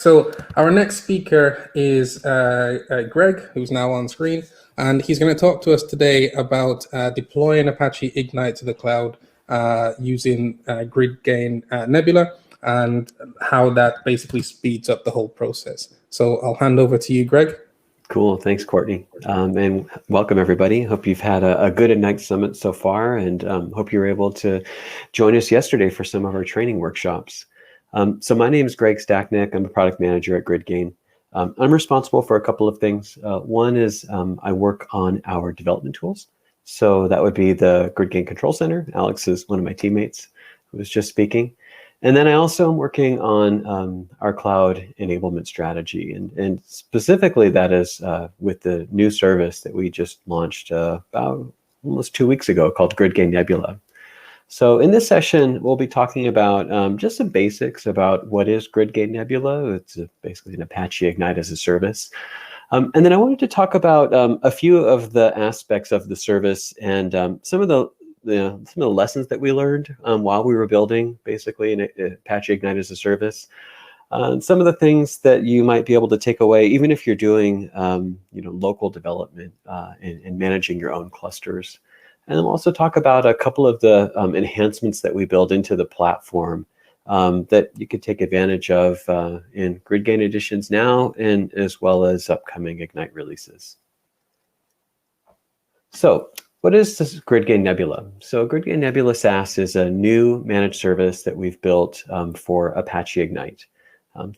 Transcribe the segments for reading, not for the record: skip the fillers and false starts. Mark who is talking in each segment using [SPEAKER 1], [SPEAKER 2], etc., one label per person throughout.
[SPEAKER 1] So our next speaker is Greg, who's now on screen, and he's going to talk to us today about deploying Apache Ignite to the cloud using GridGain Nebula and how that basically speeds up the whole process. So I'll hand over to you, Greg.
[SPEAKER 2] Cool. Thanks, Courtney. And welcome, everybody. Hope you've had a good Ignite Summit so far, and hope you were able to join us yesterday for some of our training workshops. So my name is Greg Stachnick. I'm a product manager at GridGain. I'm responsible for a couple of things. One is I work on our development tools. So that would be the GridGain Control Center. Alex is one of my teammates who was just speaking. And then I also am working on our cloud enablement strategy. And specifically that is with the new service that we just launched about almost 2 weeks ago called GridGain Nebula. So in this session, we'll be talking about just some basics about what is GridGain Nebula. It's basically an Apache Ignite as a service. And then I wanted to talk about a few of the aspects of the service and some of the lessons that we learned while we were building basically an Apache Ignite as a service. Some of the things that you might be able to take away, even if you're doing local development and managing your own clusters. And then we'll also talk about a couple of the enhancements that we build into the platform that you could take advantage of in GridGain editions now, and as well as upcoming Ignite releases. So what is this GridGain Nebula? So GridGain Nebula SaaS is a new managed service that we've built for Apache Ignite.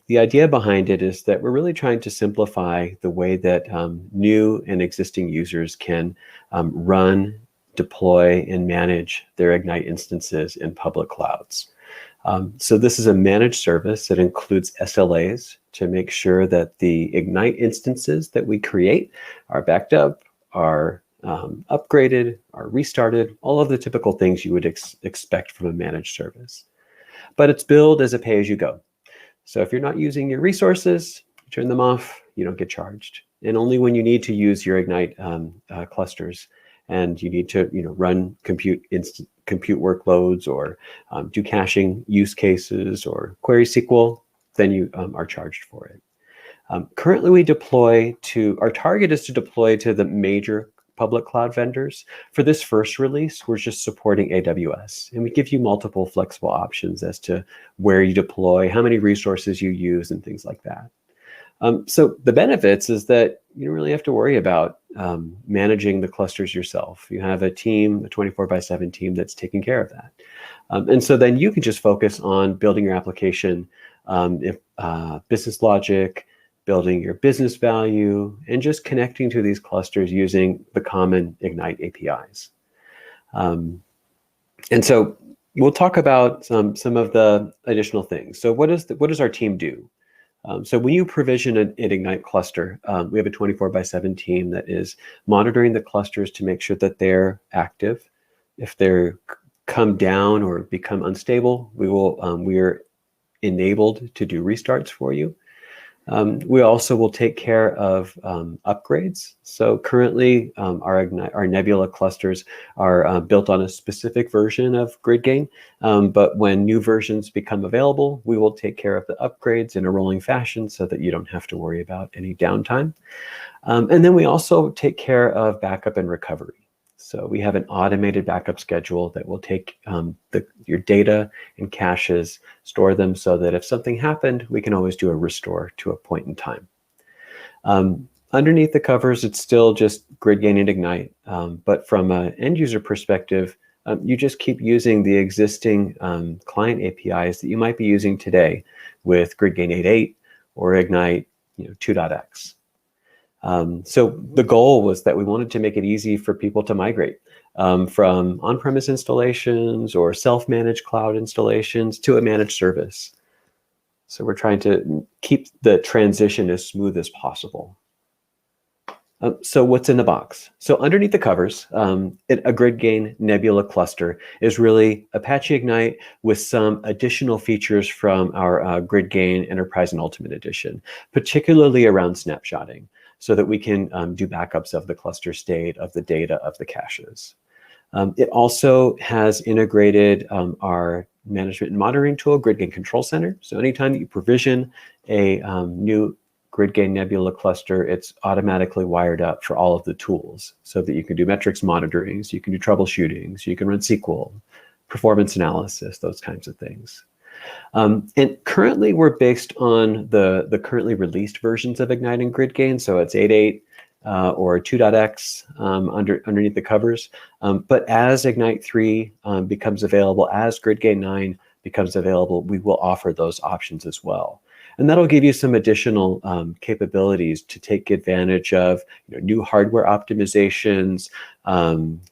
[SPEAKER 2] The idea behind it is that we're really trying to simplify the way that new and existing users can run, deploy, and manage their Ignite instances in public clouds. So this is a managed service that includes SLAs to make sure that the Ignite instances that we create are backed up, are upgraded, are restarted, all of the typical things you would expect from a managed service. But it's billed as a pay-as-you-go. So if you're not using your resources, turn them off, you don't get charged. And only when you need to use your Ignite clusters and you need to run compute workloads or do caching use cases or query SQL, then you are charged for it. Currently we deploy to, our target is to deploy to the major public cloud vendors. For this first release, we're just supporting AWS, and we give you multiple flexible options as to where you deploy, how many resources you use, and things like that. So the benefits is that you don't really have to worry about managing the clusters yourself. You have a team, a 24/7 team that's taking care of that. And so then you can just focus on building your application, business logic, building your business value, and just connecting to these clusters using the common Ignite APIs. And so we'll talk about some of the additional things. So what does our team do? So when you provision an Ignite cluster, we have a 24/7 team that is monitoring the clusters to make sure that they're active. If they're come down or become unstable, we are enabled to do restarts for you. We also will take care of upgrades. So currently, our Nebula clusters are built on a specific version of GridGain, but when new versions become available, we will take care of the upgrades in a rolling fashion so that you don't have to worry about any downtime. And then we also take care of backup and recovery. So we have an automated backup schedule that will take your data and caches, store them so that if something happened, we can always do a restore to a point in time. Underneath the covers, it's still just GridGain and Ignite, but from an end user perspective, you just keep using the existing client APIs that you might be using today with GridGain 8.8 or Ignite 2.x. So the goal was that we wanted to make it easy for people to migrate from on-premise installations or self-managed cloud installations to a managed service. So we're trying to keep the transition as smooth as possible. So what's in the box? So underneath the covers, a GridGain Nebula cluster is really Apache Ignite with some additional features from our GridGain Enterprise and Ultimate Edition, particularly around snapshotting, so that we can do backups of the cluster state, of the data, of the caches. It also has integrated our management and monitoring tool, GridGain Control Center. So anytime that you provision a new GridGain Nebula cluster, it's automatically wired up for all of the tools so that you can do metrics monitoring, so you can do troubleshooting, so you can run SQL, performance analysis, those kinds of things. And currently we're based on the currently released versions of Ignite and GridGain. So it's 8.8 or 2.x underneath the covers. But as Ignite 3 becomes available, as GridGain 9 becomes available, we will offer those options as well. And that'll give you some additional capabilities to take advantage of new hardware optimizations,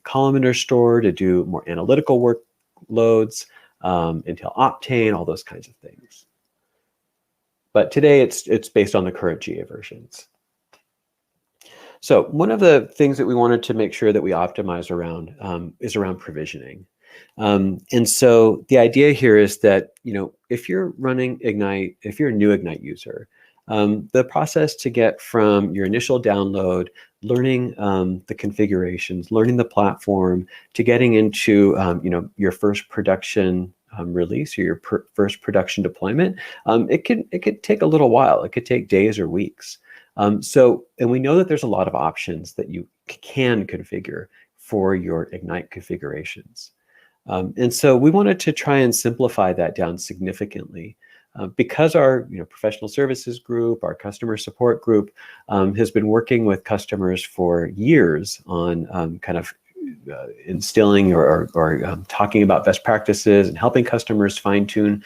[SPEAKER 2] columnar store to do more analytical workloads, Intel Optane, all those kinds of things. But today it's based on the current GA versions. So one of the things that we wanted to make sure that we optimize around is around provisioning. And so the idea here is that, if you're running Ignite, if you're a new Ignite user, the process to get from your initial download, learning the configurations, learning the platform, to getting into your first production release or your first production deployment, it could take a little while. It could take days or weeks. And we know that there's a lot of options that you can configure for your Ignite configurations. And so we wanted to try and simplify that down significantly. Because our professional services group, our customer support group has been working with customers for years on kind of instilling or talking about best practices and helping customers fine-tune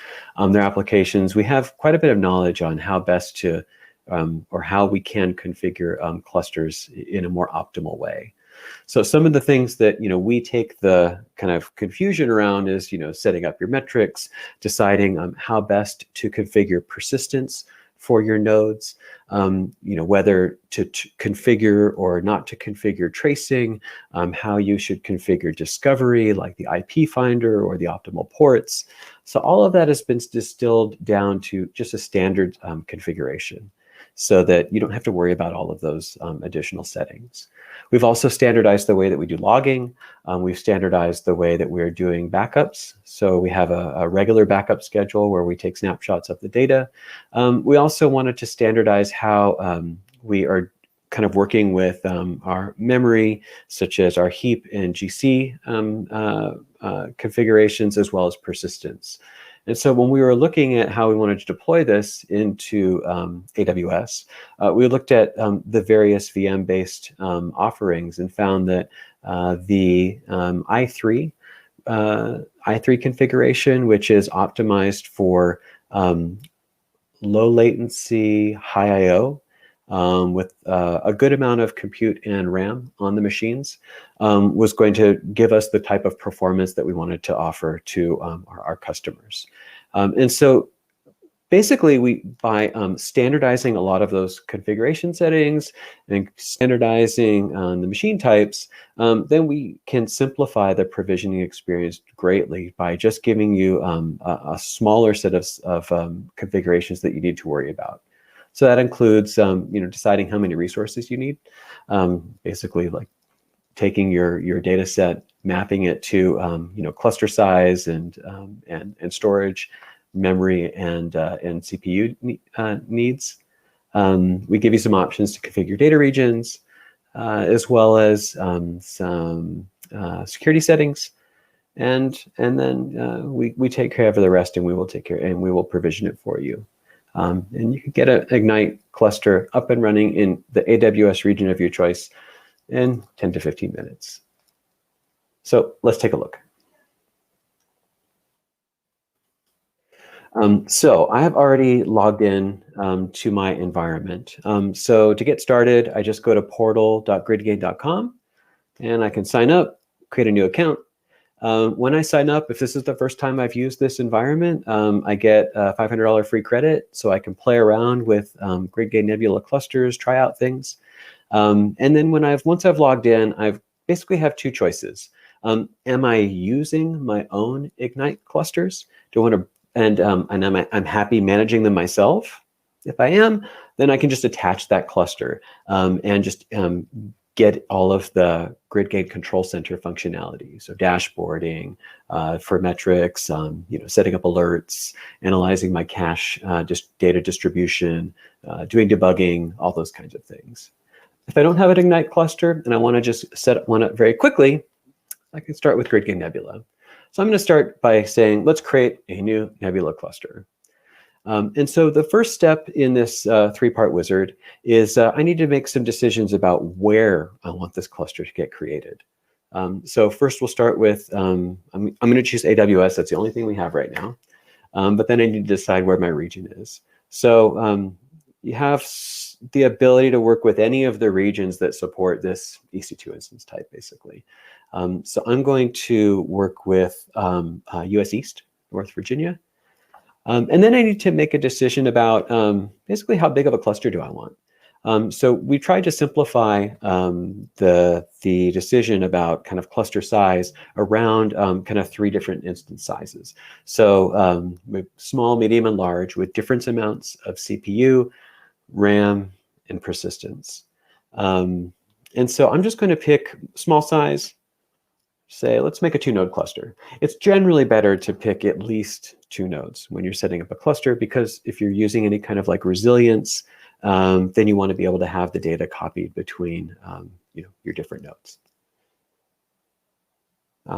[SPEAKER 2] their applications, we have quite a bit of knowledge on how best to or how we can configure clusters in a more optimal way. So some of the things that we take the kind of confusion around is setting up your metrics, deciding how best to configure persistence for your nodes, whether to configure or not to configure tracing, how you should configure discovery like the IP finder or the optimal ports. So all of that has been distilled down to just a standard configuration, so that you don't have to worry about all of those additional settings. We've also standardized the way that we do logging. We've standardized the way that we're doing backups. So we have a regular backup schedule where we take snapshots of the data. We also wanted to standardize how we are kind of working with our memory, such as our heap and GC configurations, as well as persistence. And so when we were looking at how we wanted to deploy this into AWS, we looked at the various VM-based offerings and found that the i3 configuration, which is optimized for low latency, high I/O, with a good amount of compute and RAM on the machines, was going to give us the type of performance that we wanted to offer to our customers. And so basically, by standardizing a lot of those configuration settings and standardizing the machine types, then we can simplify the provisioning experience greatly by just giving you a smaller set of configurations that you need to worry about. So that includes, deciding how many resources you need, basically like taking your data set, mapping it to, cluster size and storage, memory and CPU needs. We give you some options to configure data regions, as well as some security settings, and then we take care of the rest, and we will provision it for you. And you can get an Ignite cluster up and running in the AWS region of your choice in 10 to 15 minutes. So let's take a look. So I have already logged in to my environment. So to get started, I just go to portal.gridgain.com and I can sign up, create a new account. When I sign up, if this is the first time I've used this environment, I get a $500 free credit, so I can play around with GridGain Nebula clusters, try out things. And then once I've logged in, I basically have two choices. Am I using my own Ignite clusters? Do I want to, and I'm happy managing them myself? If I am, then I can just attach that cluster and just get all of the GridGain Control Center functionality, so dashboarding for metrics, setting up alerts, analyzing my cache data distribution, doing debugging, all those kinds of things. If I don't have an Ignite cluster and I want to just set one up very quickly, I can start with GridGain Nebula. So I'm going to start by saying, let's create a new Nebula cluster. And so the first step in this three-part wizard is I need to make some decisions about where I want this cluster to get created. So first we'll start with, I'm going to choose AWS. That's the only thing we have right now. But then I need to decide where my region is. So you have the ability to work with any of the regions that support this EC2 instance type, basically. So I'm going to work with US East, North Virginia. And then I need to make a decision about basically how big of a cluster do I want. So we tried to simplify the decision about kind of cluster size around kind of 3 different instance sizes. So with small, medium, and large with different amounts of CPU, RAM, and persistence. And so I'm just going to pick small size, say, let's make a 2-node cluster. It's generally better to pick at least 2 nodes when you're setting up a cluster, because if you're using any kind of like resilience, then you want to be able to have the data copied between your different nodes.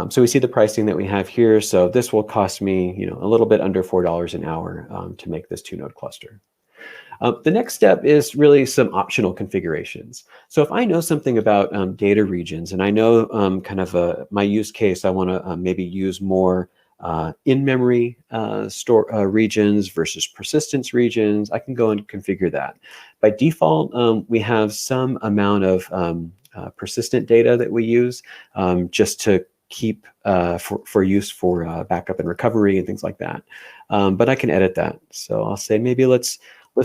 [SPEAKER 2] So we see the pricing that we have here. So this will cost me a little bit under $4 an hour to make this 2-node cluster. The next step is really some optional configurations. So if I know something about data regions, and I know kind of my use case, I want to maybe use more in-memory regions versus persistence regions, I can go and configure that. By default, we have some amount of persistent data that we use just to keep for use for backup and recovery and things like that. But I can edit that. So I'll say maybe let's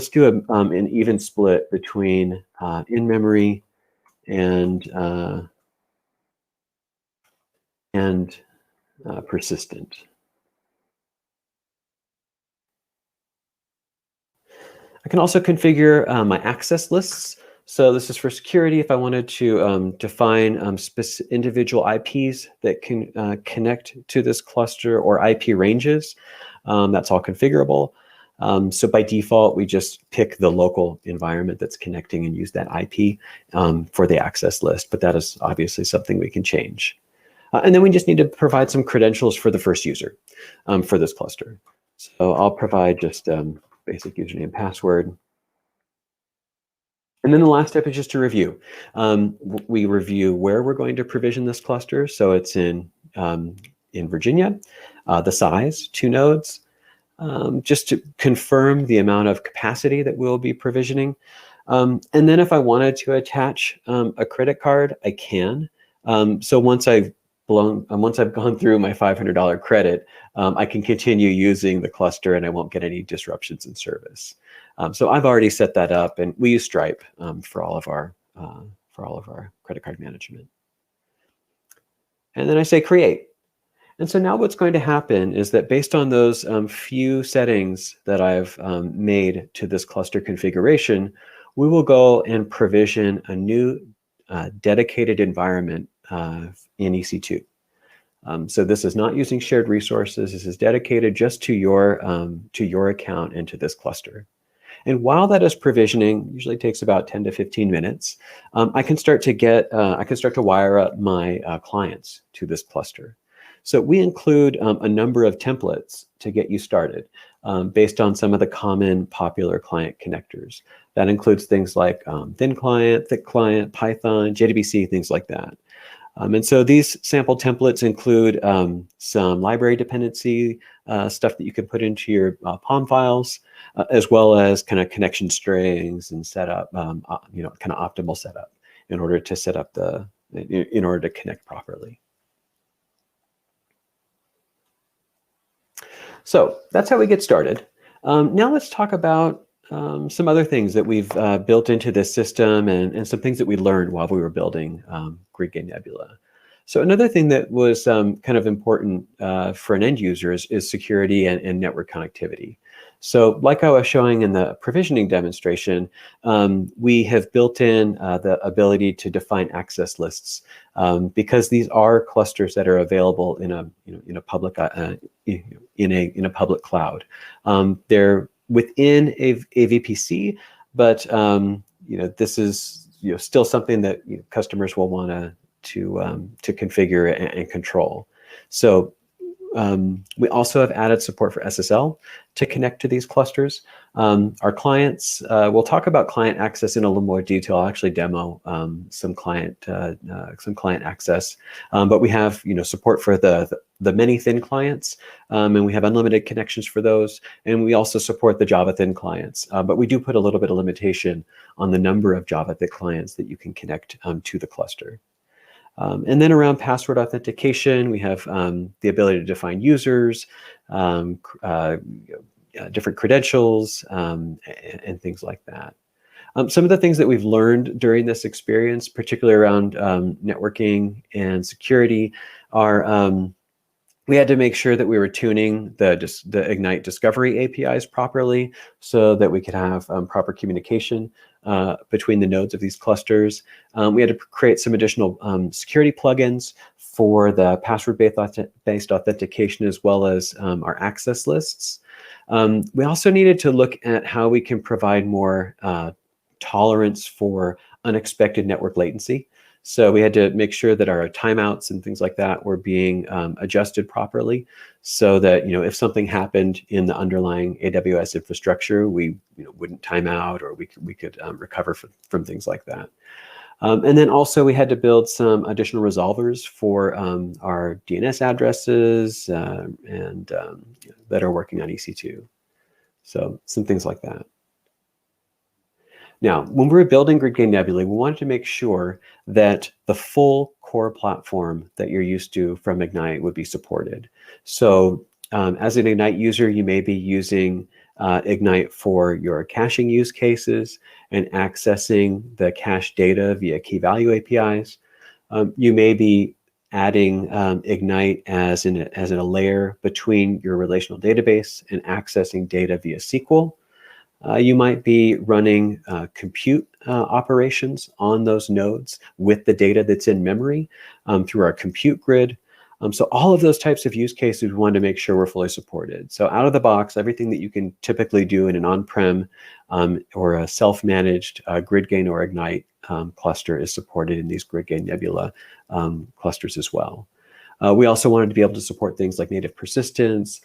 [SPEAKER 2] do an even split between in-memory and persistent. I can also configure my access lists. So this is for security. If I wanted to define individual IPs that can connect to this cluster, or IP ranges, that's all configurable. So by default, we just pick the local environment that's connecting and use that IP for the access list, but that is obviously something we can change. And then we just need to provide some credentials for the first user for this cluster. So I'll provide just basic username and password. And then the last step is just to review. We review where we're going to provision this cluster. So it's in Virginia, the size, 2 nodes, just to confirm the amount of capacity that we'll be provisioning. And then if I wanted to attach a credit card, I can. So once I've gone through my $500 credit, I can continue using the cluster and I won't get any disruptions in service. So I've already set that up, and we use Stripe for all of our credit card management. And then I say create. And so now what's going to happen is that based on those few settings that I've made to this cluster configuration, we will go and provision a new dedicated environment in EC2. So this is not using shared resources. This is dedicated just to your account and to this cluster. And while that is provisioning, usually takes about 10 to 15 minutes, I can start to wire up my clients to this cluster. So we include a number of templates to get you started based on some of the common popular client connectors. That includes things like thin client, thick client, Python, JDBC, things like that. And so these sample templates include some library dependency stuff that you can put into your POM files, as well as kind of connection strings and setup, kind of optimal setup in order to set up in order to connect properly. So that's how we get started. Now let's talk about some other things that we've built into this system and some things that we learned while we were building GridGain Nebula. So another thing that was kind of important for an end user is security and network connectivity. So like I was showing in the provisioning demonstration, we have built in the ability to define access lists because these are clusters that are available in a public in a public cloud. They're within a VPC, but this is still something that customers will want to configure and control. So we also have added support for SSL to connect to these clusters. Our clients, we'll talk about client access in a little more detail. I'll actually demo some client access, but we have support for the many thin clients, and we have unlimited connections for those, and we also support the Java thin clients. But we do put a little bit of limitation on the number of Java thin clients that you can connect to the cluster. And then around password authentication, we have the ability to define users, different credentials, and things like that. Some of the things that we've learned during this experience, particularly around networking and security, are we had to make sure that we were tuning the Ignite discovery APIs properly so that we could have proper communication between the nodes of these clusters. We had to create some additional security plugins for the password-based authentication as well as our access lists. We also needed to look at how we can provide more tolerance for unexpected network latency. So we had to make sure that our timeouts and things like that were being adjusted properly so that, if something happened in the underlying AWS infrastructure, we wouldn't time out, or we could recover from things like that. And then also we had to build some additional resolvers for our DNS addresses and that are working on EC2. So some things like that. Now, when we were building GridGain Nebula, we wanted to make sure that the full core platform that you're used to from Ignite would be supported. So as an Ignite user, you may be using Ignite for your caching use cases and accessing the cache data via key value APIs. You may be adding Ignite as in a layer between your relational database and accessing data via SQL. You might be running compute operations on those nodes with the data that's in memory through our compute grid. So all of those types of use cases, we wanted to make sure we're fully supported. So out of the box, everything that you can typically do in an on-prem or a self-managed GridGain or Ignite cluster is supported in these GridGain Nebula clusters as well. We also wanted to be able to support things like native persistence,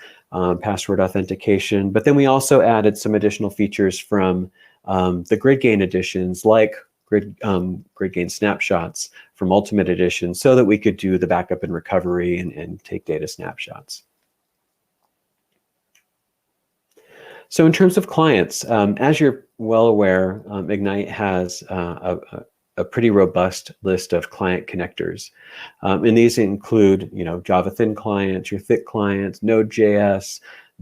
[SPEAKER 2] password authentication, but then we also added some additional features from the GridGain editions, like GridGain snapshots from Ultimate Edition, so that we could do the backup and recovery and take data snapshots. So in terms of clients, as you're well aware, Ignite has a pretty robust list of client connectors. And these include, Java thin clients, your thick clients, Node.js,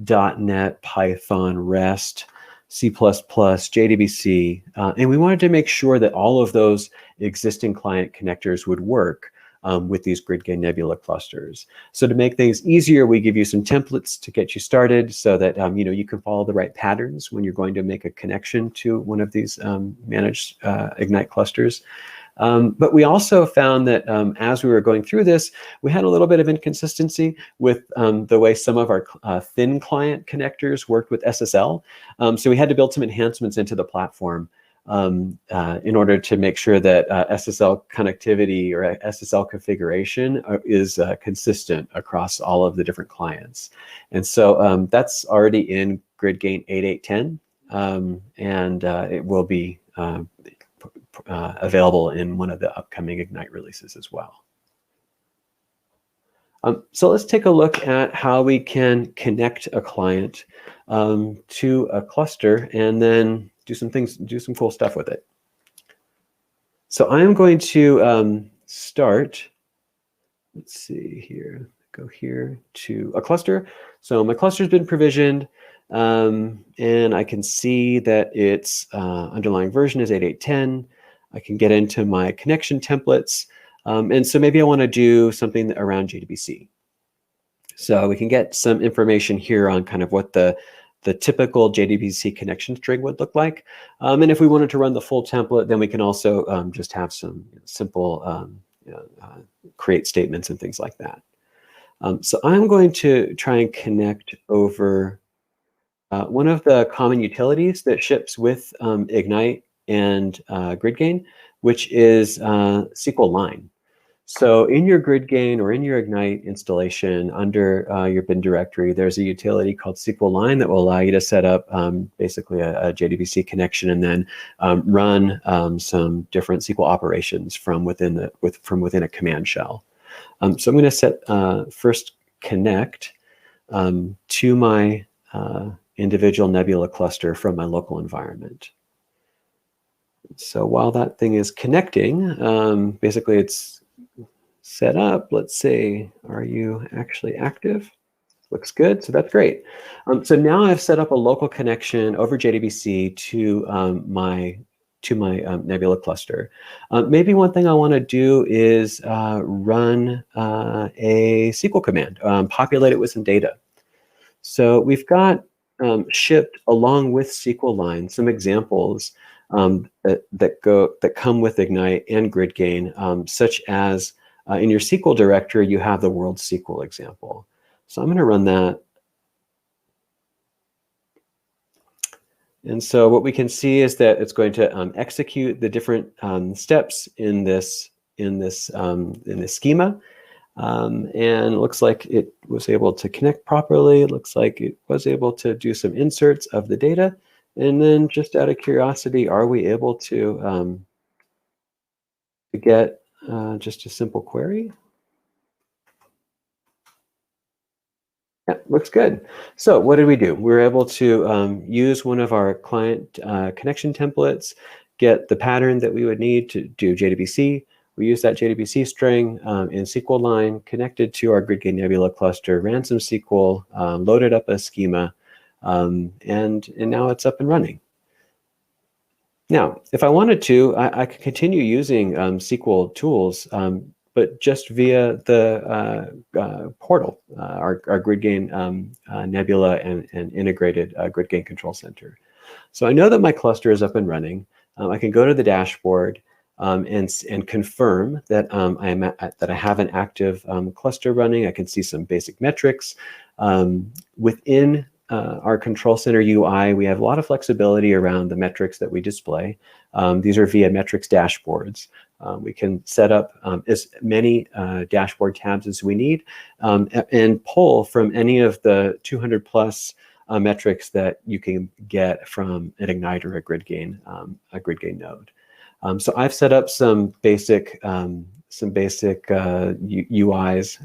[SPEAKER 2] .NET, Python, REST, C++, JDBC. And we wanted to make sure that all of those existing client connectors would work with these GridGain Nebula clusters. So to make things easier, we give you some templates to get you started so that you can follow the right patterns when you're going to make a connection to one of these managed Ignite clusters. But we also found that as we were going through this, we had a little bit of inconsistency with the way some of our thin client connectors worked with SSL. So we had to build some enhancements into the platform in order to make sure that SSL connectivity or SSL configuration is consistent across all of the different clients. And so that's already in GridGain 8.8.10, and it will be available in one of the upcoming Ignite releases as well. So let's take a look at how we can connect a client to a cluster and then do some cool stuff with it. So I'm going to start, let's see here, go here to a cluster. So my cluster's been provisioned, and I can see that its underlying version is 8.8.10. I can get into my connection templates. And so maybe I want to do something around JDBC. So we can get some information here on kind of what the the typical JDBC connection string would look like. And if we wanted to run the full template, then we can also just have some simple create statements and things like that. So I'm going to try and connect over one of the common utilities that ships with Ignite and GridGain, which is SQL line. So in your GridGain or in your Ignite installation under your bin directory, there's a utility called SQL line that will allow you to set up basically a JDBC connection and then run some different SQL operations from within a command shell. So I'm going to set first connect to my individual Nebula cluster from my local environment. So while that thing is connecting, basically it's set up. Let's say, are you actually active? Looks good, so that's great. So now I've set up a local connection over JDBC to my Nebula cluster. Maybe one thing I want to do is run a SQL command, populate it with some data. So we've got shipped along with SQL line some examples that come with Ignite and GridGain, such as in your SQL directory, you have the world SQL example. So I'm going to run that. And so what we can see is that it's going to execute the different steps in this schema. And it looks like it was able to connect properly. It looks like it was able to do some inserts of the data. And then just out of curiosity, are we able to get just a simple query? Yeah, looks good. So what did we do? We were able to use one of our client connection templates, get the pattern that we would need to do JDBC. We used that JDBC string in SQL line, connected to our GridGain Nebula cluster, ran some SQL, loaded up a schema, and now it's up and running. Now, if I wanted to, I could continue using SQL tools, but just via the portal, our GridGain Nebula and integrated GridGain Control Center. So I know that my cluster is up and running. I can go to the dashboard and confirm that that I have an active cluster running. I can see some basic metrics. Within our Control Center UI, we have a lot of flexibility around the metrics that we display. These are via metrics dashboards. We can set up as many dashboard tabs as we need and pull from any of the 200 plus metrics that you can get from an Ignite or a GridGain node. So I've set up some basic UIs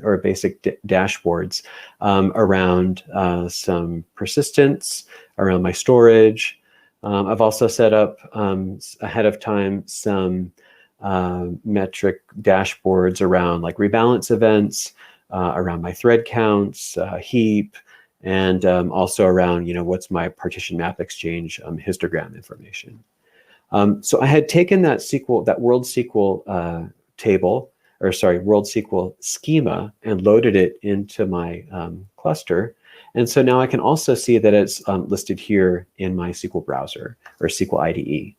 [SPEAKER 2] or basic dashboards around some persistence, around my storage. I've also set up ahead of time some metric dashboards around like rebalance events, around my thread counts, heap, and also around, what's my partition map exchange histogram information. So I had taken that world SQL table, or sorry, world SQL schema, and loaded it into my cluster. And so now I can also see that it's listed here in my SQL browser or SQL IDE.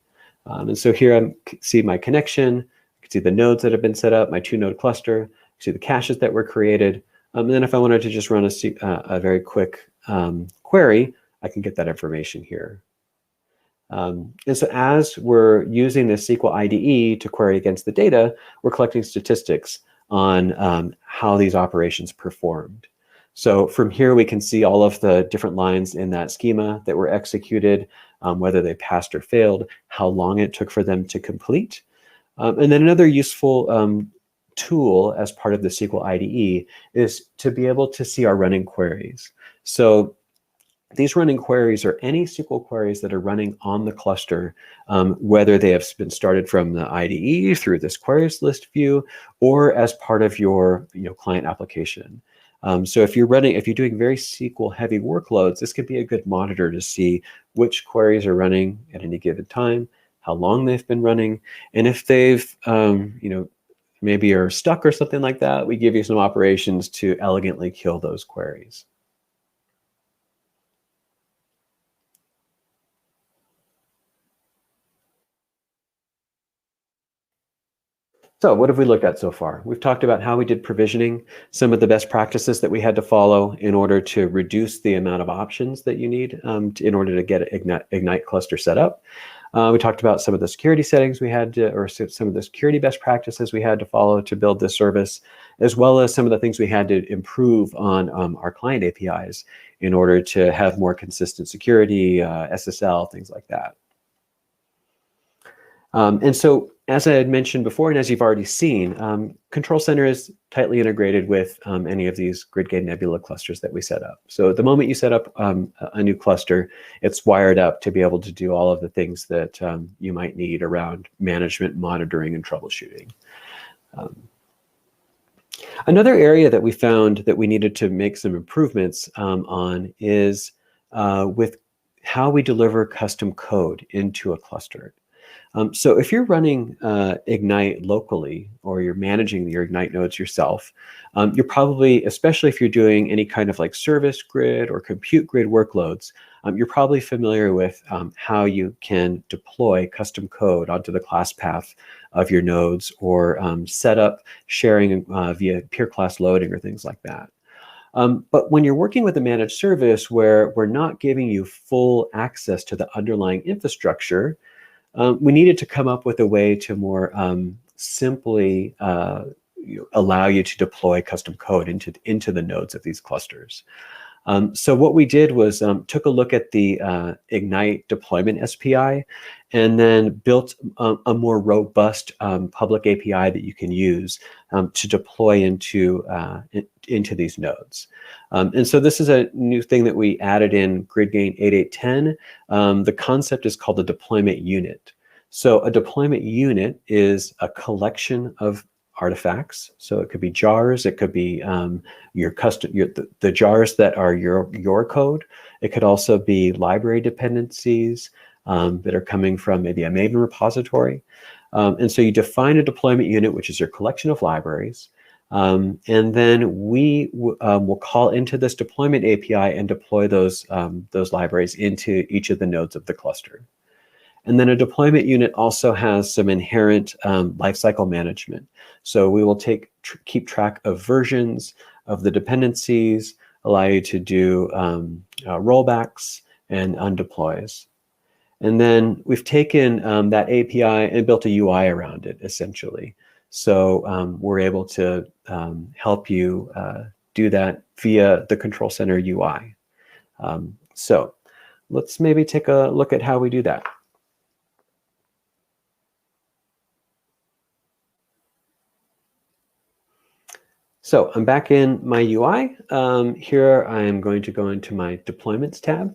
[SPEAKER 2] And so here I see my connection, I can see the nodes that have been set up, my 2-node cluster, I see the caches that were created. And then if I wanted to just run a very quick query, I can get that information here. And so as we're using this SQL IDE to query against the data, we're collecting statistics on how these operations performed. So from here, we can see all of the different lines in that schema that were executed, whether they passed or failed, how long it took for them to complete. And then another useful tool as part of the SQL IDE is to be able to see our running queries. So these running queries are any SQL queries that are running on the cluster, whether they have been started from the IDE through this queries list view or as part of your client application. So if you're doing very SQL heavy workloads, this could be a good monitor to see which queries are running at any given time, how long they've been running, and if they've maybe are stuck or something like that, we give you some operations to elegantly kill those queries. So what have we looked at so far? We've talked about how we did provisioning, some of the best practices that we had to follow in order to reduce the amount of options that you need in order to get an Ignite cluster set up. We talked about some of the security settings we had to, or some of the security best practices we had to follow to build this service, as well as some of the things we had to improve on our client APIs in order to have more consistent security, SSL, things like that. And so, as I had mentioned before, and as you've already seen, Control Center is tightly integrated with any of these GridGain Nebula clusters that we set up. So the moment you set up a new cluster, it's wired up to be able to do all of the things that you might need around management, monitoring, and troubleshooting. Another area that we found that we needed to make some improvements on is with how we deliver custom code into a cluster. So if you're running Ignite locally, or you're managing your Ignite nodes yourself, you're probably, especially if you're doing any kind of like service grid or compute grid workloads, you're probably familiar with how you can deploy custom code onto the class path of your nodes, or set up sharing via peer class loading or things like that. But when you're working with a managed service where we're not giving you full access to the underlying infrastructure, we needed to come up with a way to more simply allow you to deploy custom code into the nodes of these clusters. So what we did was took a look at the Ignite deployment SPI, and then built a more robust public API that you can use to deploy into these nodes. And so this is a new thing that we added in GridGain 8.8.10. The concept is called a deployment unit. So a deployment unit is a collection of artifacts. So it could be jars, it could be the jars that are your code. It could also be library dependencies that are coming from maybe a Maven repository. And so you define a deployment unit, which is your collection of libraries. And then we will call into this deployment API and deploy those libraries into each of the nodes of the cluster. And then a deployment unit also has some inherent lifecycle management. So we will keep track of versions of the dependencies, allow you to do rollbacks and undeploys. And then we've taken that API and built a UI around it, essentially. So we're able to help you do that via the Control Center UI. So let's maybe take a look at how we do that. So I'm back in my UI. Here I am going to go into my deployments tab.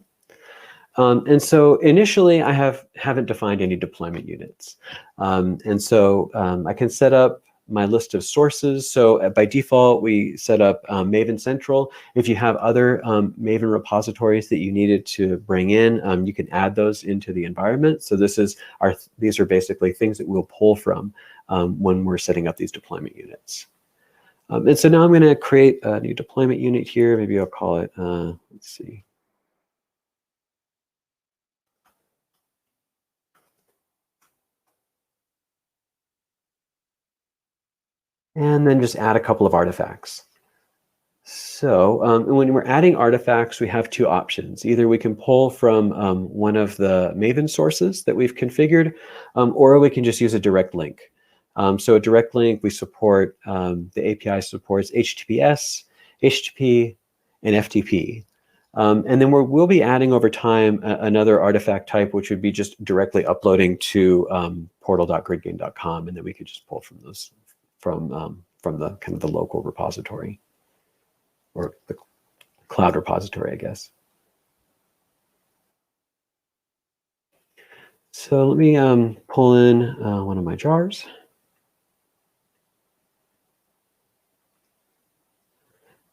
[SPEAKER 2] And so initially I haven't defined any deployment units. And so I can set up my list of sources. So by default, we set up Maven Central. If you have other Maven repositories that you needed to bring in, you can add those into the environment. So these are basically things that we'll pull from when we're setting up these deployment units. And so now I'm going to create a new deployment unit here. Maybe I'll call it, let's see. And then just add a couple of artifacts. So when we're adding artifacts, we have two options. Either we can pull from one of the Maven sources that we've configured, or we can just use a direct link. So a direct link, we support, the API supports HTTPS, HTTP, and FTP. And then we'll be adding over time another artifact type, which would be just directly uploading to portal.gridgain.com, and then we could just pull from those from the kind of the local repository, or the cloud repository, I guess. So let me pull in one of my jars.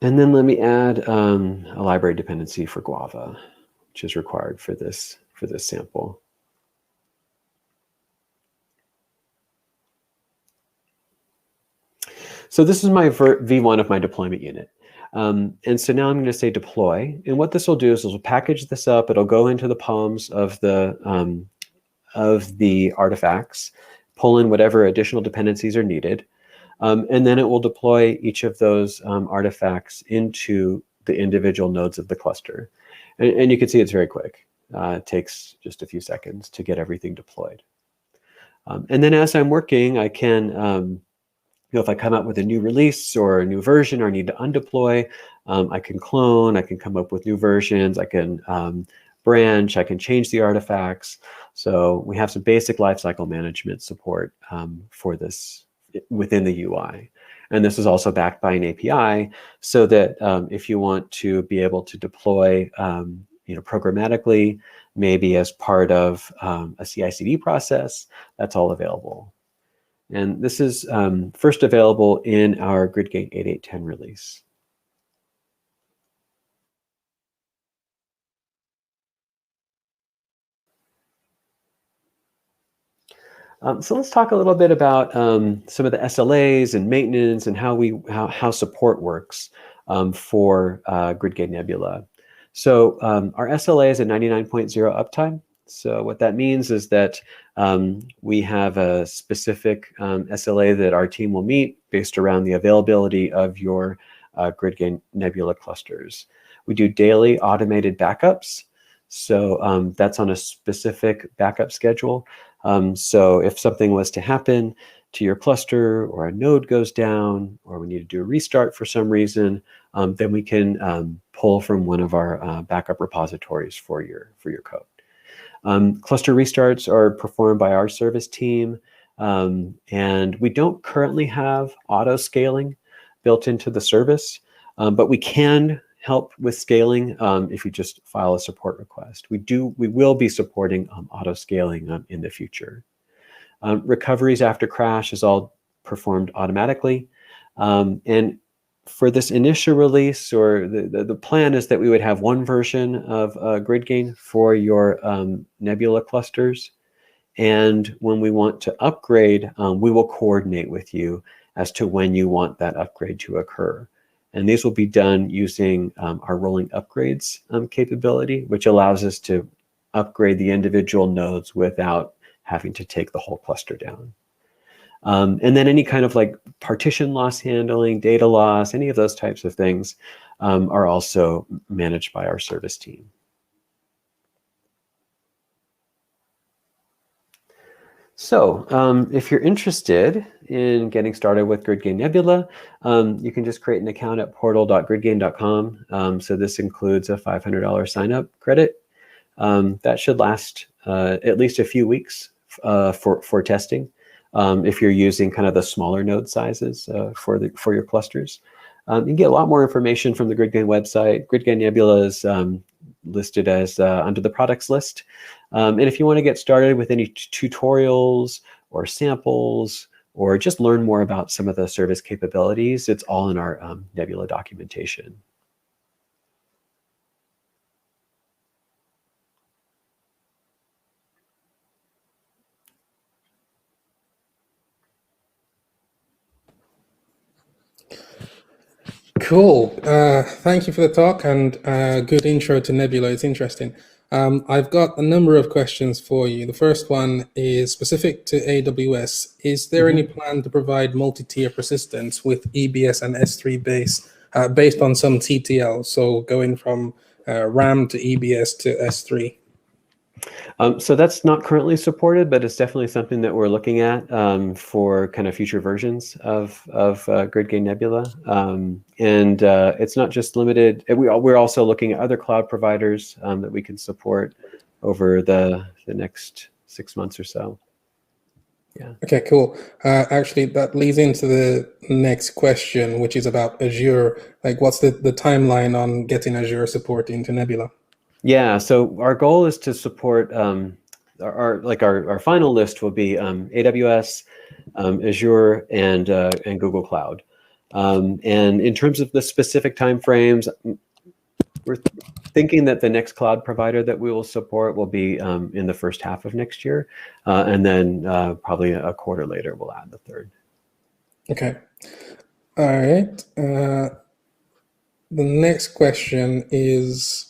[SPEAKER 2] And then let me add a library dependency for Guava, which is required for this sample. So this is my V1 of my deployment unit. And so now I'm going to say deploy. And what this will do is it'll package this up. It'll go into the palms of the artifacts, pull in whatever additional dependencies are needed. And then it will deploy each of those artifacts into the individual nodes of the cluster. And you can see it's very quick. It takes just a few seconds to get everything deployed. And then as I'm working, I can, if I come up with a new release or a new version or need to undeploy, I can clone, I can come up with new versions, I can branch, I can change the artifacts. So we have some basic lifecycle management support for this within the UI. And this is also backed by an API so that if you want to be able to deploy programmatically, maybe as part of a CI/CD process, that's all available. And this is first available in our GridGain 8.8.10 release. So let's talk a little bit about some of the SLAs and maintenance and how support works for GridGain Nebula. So our SLA is a 99.0 uptime. So what that means is that we have a specific SLA that our team will meet based around the availability of your GridGain Nebula clusters. We do daily automated backups. So that's on a specific backup schedule. So if something was to happen to your cluster, or a node goes down, or we need to do a restart for some reason, then we can pull from one of our backup repositories for your code. Cluster restarts are performed by our service team, and we don't currently have auto scaling built into the service, but we can help with scaling if you just file a support request. We will be supporting auto scaling in the future. Recoveries after crash is all performed automatically. And for this initial release, or the plan is that we would have one version of GridGain for your Nebula clusters. And when we want to upgrade, we will coordinate with you as to when you want that upgrade to occur. And these will be done using our rolling upgrades capability, which allows us to upgrade the individual nodes without having to take the whole cluster down. And then any kind of like partition loss handling, data loss, any of those types of things are also managed by our service team. So if you're interested in getting started with GridGain Nebula, you can just create an account at portal.gridgain.com. So this includes a $500 sign-up credit. That should last at least a few weeks for testing. If you're using kind of the smaller node sizes for your clusters. You can get a lot more information from the GridGain website. GridGain Nebula is listed as under the products list. And if you want to get started with any tutorials or samples, or just learn more about some of the service capabilities, it's all in our Nebula documentation.
[SPEAKER 1] Cool. Thank you for the talk, and good intro to Nebula. It's interesting. I've got a number of questions for you. The first one is specific to AWS. Is there any plan to provide multi-tier persistence with EBS and S3 based on some TTL? So going from RAM to EBS to S3?
[SPEAKER 2] So that's not currently supported, but it's definitely something that we're looking at for kind of future versions of GridGain Nebula. And it's not just limited. We're also looking at other cloud providers that we can support over the next 6 months or so. Yeah.
[SPEAKER 1] Okay, cool. Actually, that leads into the next question, which is about Azure. Like, what's the timeline on getting Azure support into Nebula?
[SPEAKER 2] Yeah, so our goal is to support our final list will be AWS, Azure, and Google Cloud. And in terms of the specific timeframes, we're thinking that the next cloud provider that we will support will be in the first half of next year, and then probably a quarter later we'll add the third.
[SPEAKER 1] Okay. All right. The next question is,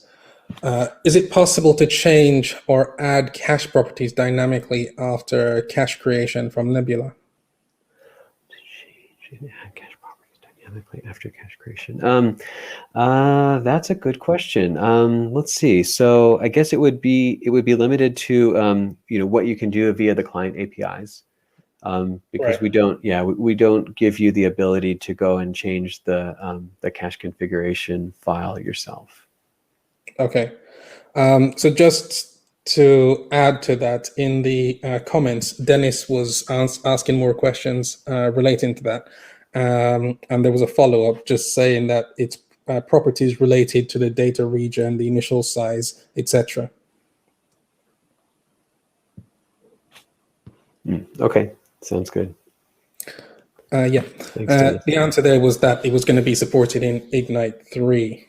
[SPEAKER 1] Is it possible to change or add cache properties dynamically after cache creation from Nebula?
[SPEAKER 2] Add cache properties dynamically after cache creation. That's a good question. Let's see. So I guess it would be limited to what you can do via the client APIs. Because
[SPEAKER 1] Right.
[SPEAKER 2] we don't give you the ability to go and change the cache configuration file yourself.
[SPEAKER 1] Okay. So just to add to that, in the comments, Dennis was asking more questions relating to that. And there was a follow-up just saying that it's properties related to the data region, the initial size, etc.
[SPEAKER 2] Okay, sounds good.
[SPEAKER 1] Yeah.
[SPEAKER 2] Thanks, Dennis.
[SPEAKER 1] The answer there was that it was going to be supported in Ignite 3.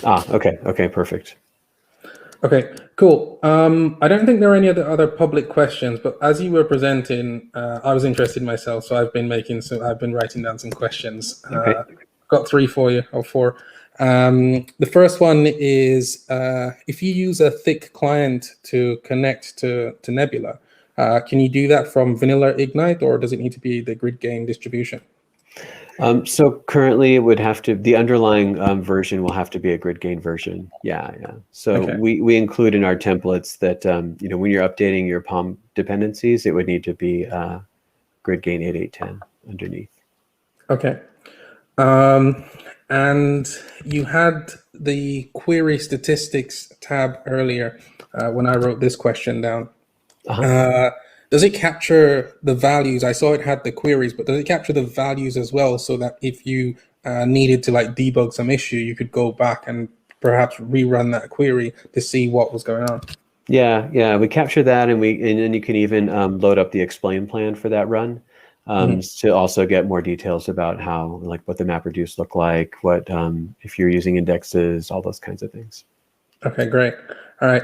[SPEAKER 2] Okay, perfect.
[SPEAKER 1] Okay, cool. I don't think there are any other public questions, but as you were presenting, I was interested myself, so I've been writing down some questions.
[SPEAKER 2] Okay.
[SPEAKER 1] Got 3 for you, or 4. The first one is, if you use a thick client to connect to Nebula, can you do that from vanilla Ignite, or does it need to be the GridGain distribution?
[SPEAKER 2] So currently, it would have to the underlying version will have to be a GridGain version. Yeah. So
[SPEAKER 1] Okay.
[SPEAKER 2] we include in our templates that when you're updating your POM dependencies, it would need to be GridGain 8810 underneath.
[SPEAKER 1] Okay. And you had the query statistics tab earlier when I wrote this question down. Does it capture the values? I saw it had the queries, but does it capture the values as well, so that if you needed to debug some issue, you could go back and perhaps rerun that query to see what was going on?
[SPEAKER 2] Yeah, we capture that, and then you can even load up the explain plan for that run to also get more details about how, what the map reduce look like, what if you're using indexes, all those kinds of things.
[SPEAKER 1] Okay, great. All right.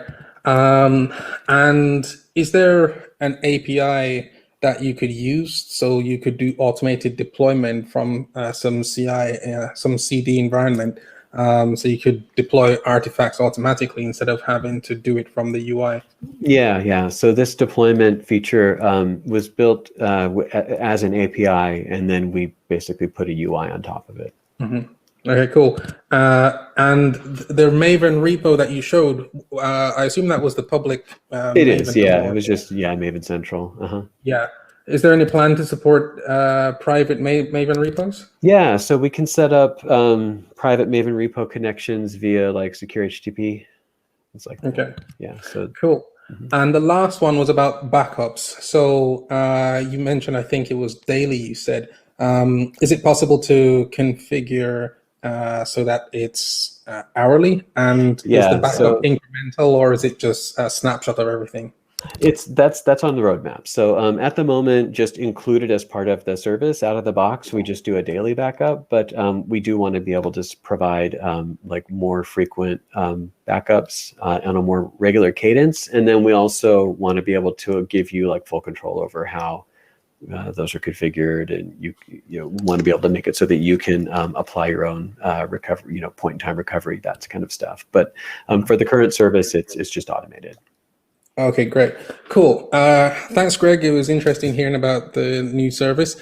[SPEAKER 1] And is there an API that you could use so you could do automated deployment from some CI, some CD environment, so you could deploy artifacts automatically instead of having to do it from the UI?
[SPEAKER 2] Yeah. So this deployment feature was built as an API, and then we basically put a UI on top of it.
[SPEAKER 1] Okay, cool. And the Maven repo that you showed, I assume that was the public
[SPEAKER 2] It is,
[SPEAKER 1] Maven.
[SPEAKER 2] yeah. It was just Maven Central.
[SPEAKER 1] Yeah. Is there any plan to support private Maven repos?
[SPEAKER 2] Yeah, so we can set up private Maven repo connections via secure HTTP. It's like that.
[SPEAKER 1] Okay.
[SPEAKER 2] Yeah. So
[SPEAKER 1] cool. And the last one was about backups. So you mentioned, I think it was daily. You said, is it possible to configure so that it's hourly? And is the backup incremental, or is it just a snapshot of everything?
[SPEAKER 2] That's on the roadmap. So at the moment, just included as part of the service out of the box, we just do a daily backup. But we do want to be able to provide more frequent backups on a more regular cadence, and then we also want to be able to give you full control over how those are configured, and you want to be able to make it so that you can apply your own recovery, point in time recovery, that kind of stuff. But for the current service, it's just automated.
[SPEAKER 1] Okay, great. Cool. Thanks, Greg. It was interesting hearing about the new service.